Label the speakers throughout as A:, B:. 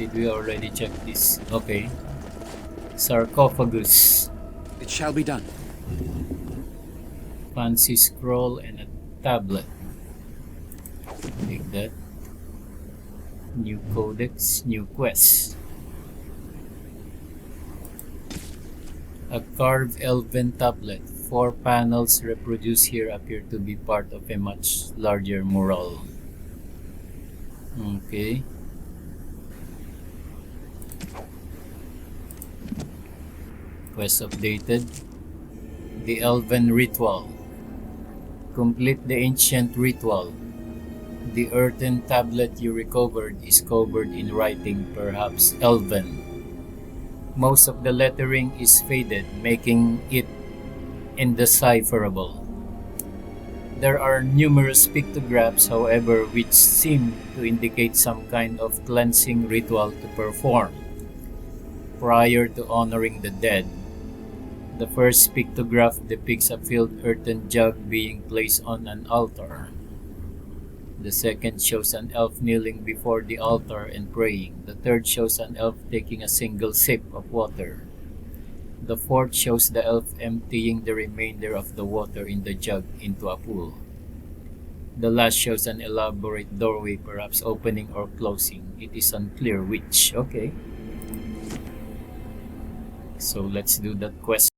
A: did we already check this? Okay. Sarcophagus.
B: It shall be done.
A: Fancy scroll and a tablet. Take that. New codex, new quest. A carved elven tablet. 4 panels reproduced here appear to be part of a much larger mural. Okay. Quest updated. The Elven Ritual. Complete the ancient ritual. The earthen tablet you recovered is covered in writing, perhaps Elven. Most of the lettering is faded, making it indecipherable. There are numerous pictographs, however, which seem to indicate some kind of cleansing ritual to perform prior to honoring the dead. The first pictograph depicts a filled earthen jug being placed on an altar. The second shows an elf kneeling before the altar and praying. The third shows an elf taking a single sip of water. The fourth shows the elf emptying the remainder of the water in the jug into a pool. The last shows an elaborate doorway, perhaps opening or closing. It is unclear which. Okay. So let's do that quest.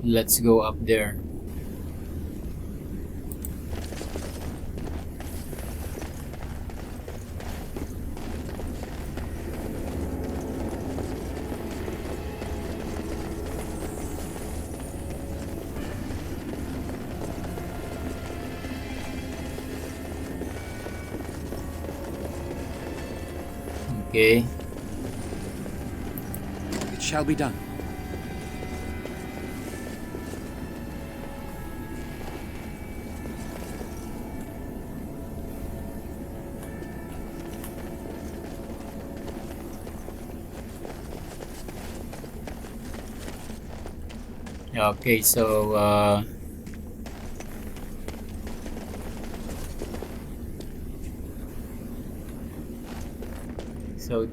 A: Let's go up there. Okay.
B: It shall be done.
A: Okay, so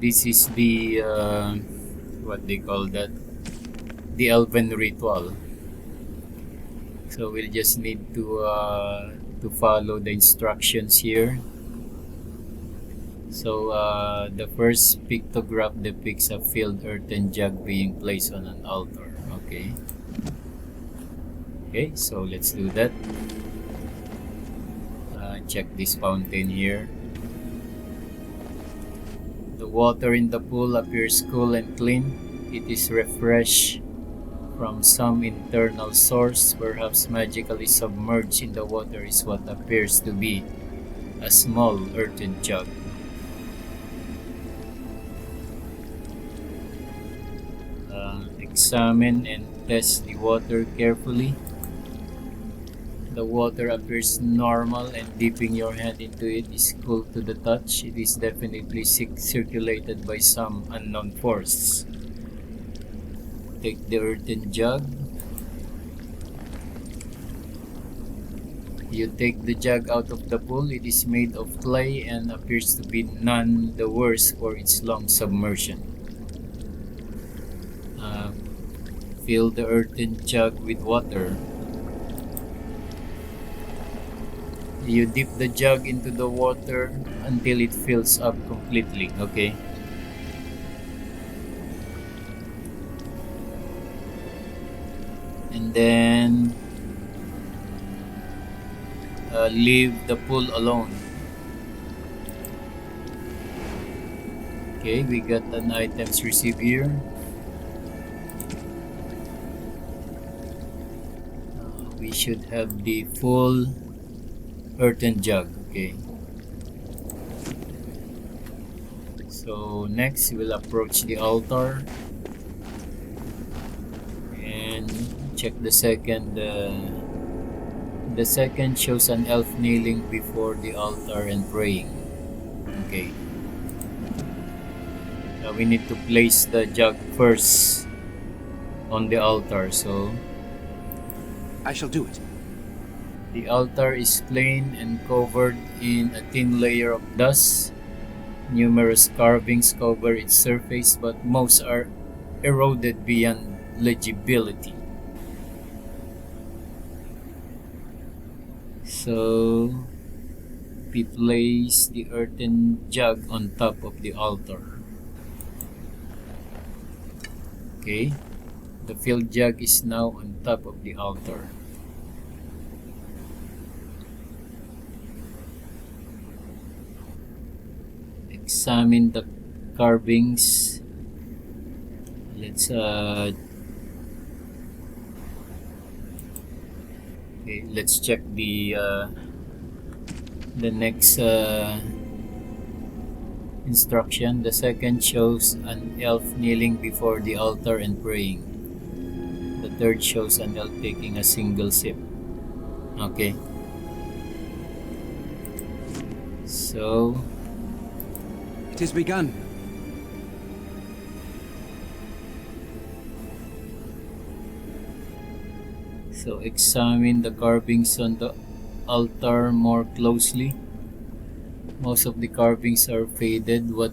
A: this is the what they call that, the Elven ritual. So we'll just need to follow the instructions here. So the first pictograph depicts a filled earthen jug being placed on an altar. Okay. Okay, so let's do that. Check this fountain here. The water in the pool appears cool and clean. It is refreshed from some internal source, perhaps magically submerged in the water is what appears to be a small earthen jug. Examine and test the water carefully. The water appears normal and dipping your hand into it is cool to the touch. It is definitely circulated by some unknown force. Take the earthen jug. You take the jug out of the pool. It is made of clay and appears to be none the worse for its long submersion. Fill the earthen jug with water. You dip the jug into the water until it fills up completely. Okay. And then leave the pool alone. Okay, we got an items received here. We should have the full earthen jug. Okay. So next we'll approach the altar and check the second. The second shows an elf kneeling before the altar and praying. Okay. We need to place the jug first on the altar. So
B: I shall do it.
A: the altar is plain and covered in a thin layer of dust. Numerous carvings cover its surface, but most are eroded beyond legibility. So we place the earthen jug on top of the altar. Okay, the filled jug is now on top of the altar. Examine the carvings. Let's check the next instruction. The second shows an elf kneeling before the altar and praying. The third shows an elf taking a single sip. Okay. So
B: It is begun.
A: So examine the carvings on the altar more closely. Most of the carvings are faded. What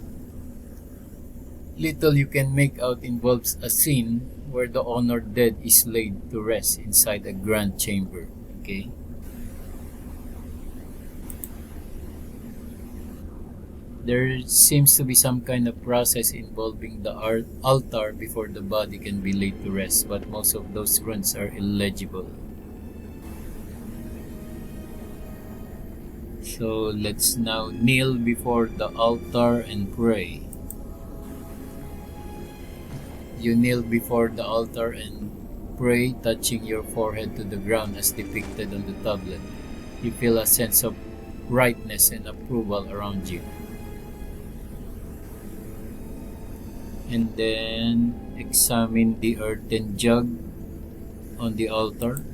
A: little you can make out involves a scene where the honored dead is laid to rest inside a grand chamber. Okay. There seems to be some kind of process involving the altar before the body can be laid to rest, but most of those runes are illegible. So let's now kneel before the altar and pray. You kneel before the altar and pray, touching your forehead to the ground as depicted on the tablet. You feel a sense of rightness and approval around you. And then examine the earthen jug on the altar.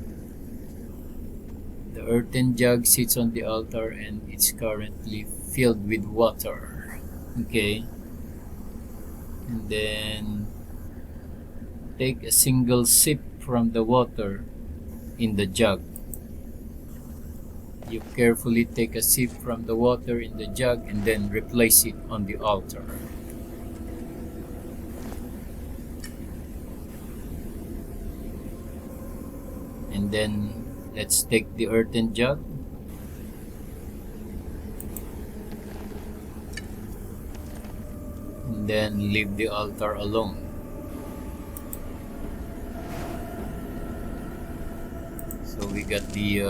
A: The earthen jug sits on the altar and it's currently filled with water. Okay. And then take a single sip from the water in the jug. You carefully take a sip from the water in the jug and then replace it on the altar. And then let's take the earthen jug and then leave the altar alone. So we got the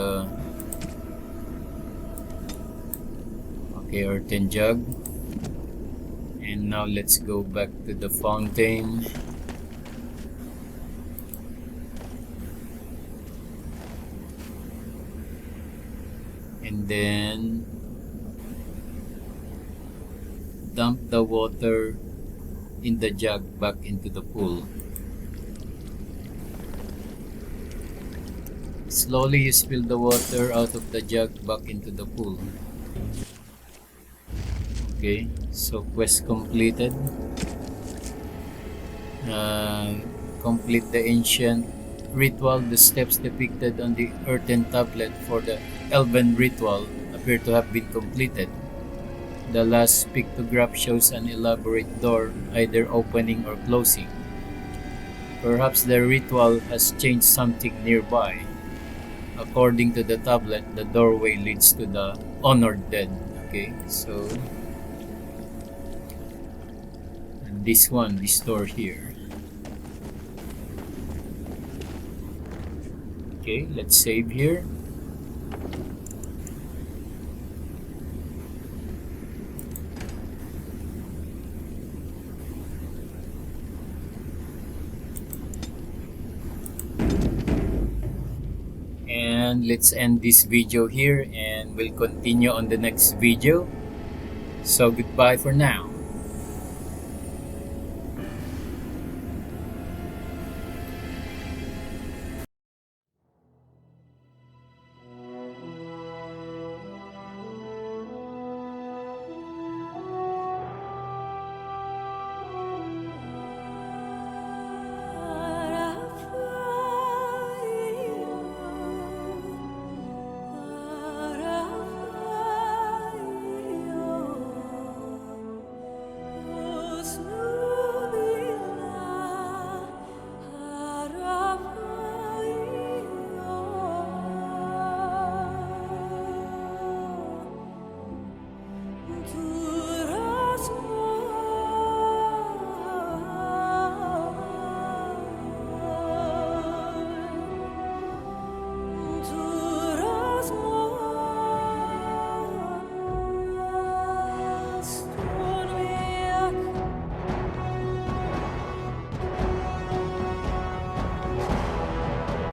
A: earthen jug, and now let's go back to the fountain. And then dump the water in the jug back into the pool. Slowly you spill the water out of the jug back into the pool. Okay, so quest completed. Complete the ancient ritual. The steps depicted on the earthen tablet for the Elven ritual appear to have been completed. The last pictograph shows an elaborate door either opening or closing. Perhaps the ritual has changed something nearby. According to the tablet, the doorway leads to the honored dead. Okay, so and this door here. Okay, let's save here. And let's end this video here, and we'll continue on the next video. So goodbye for now.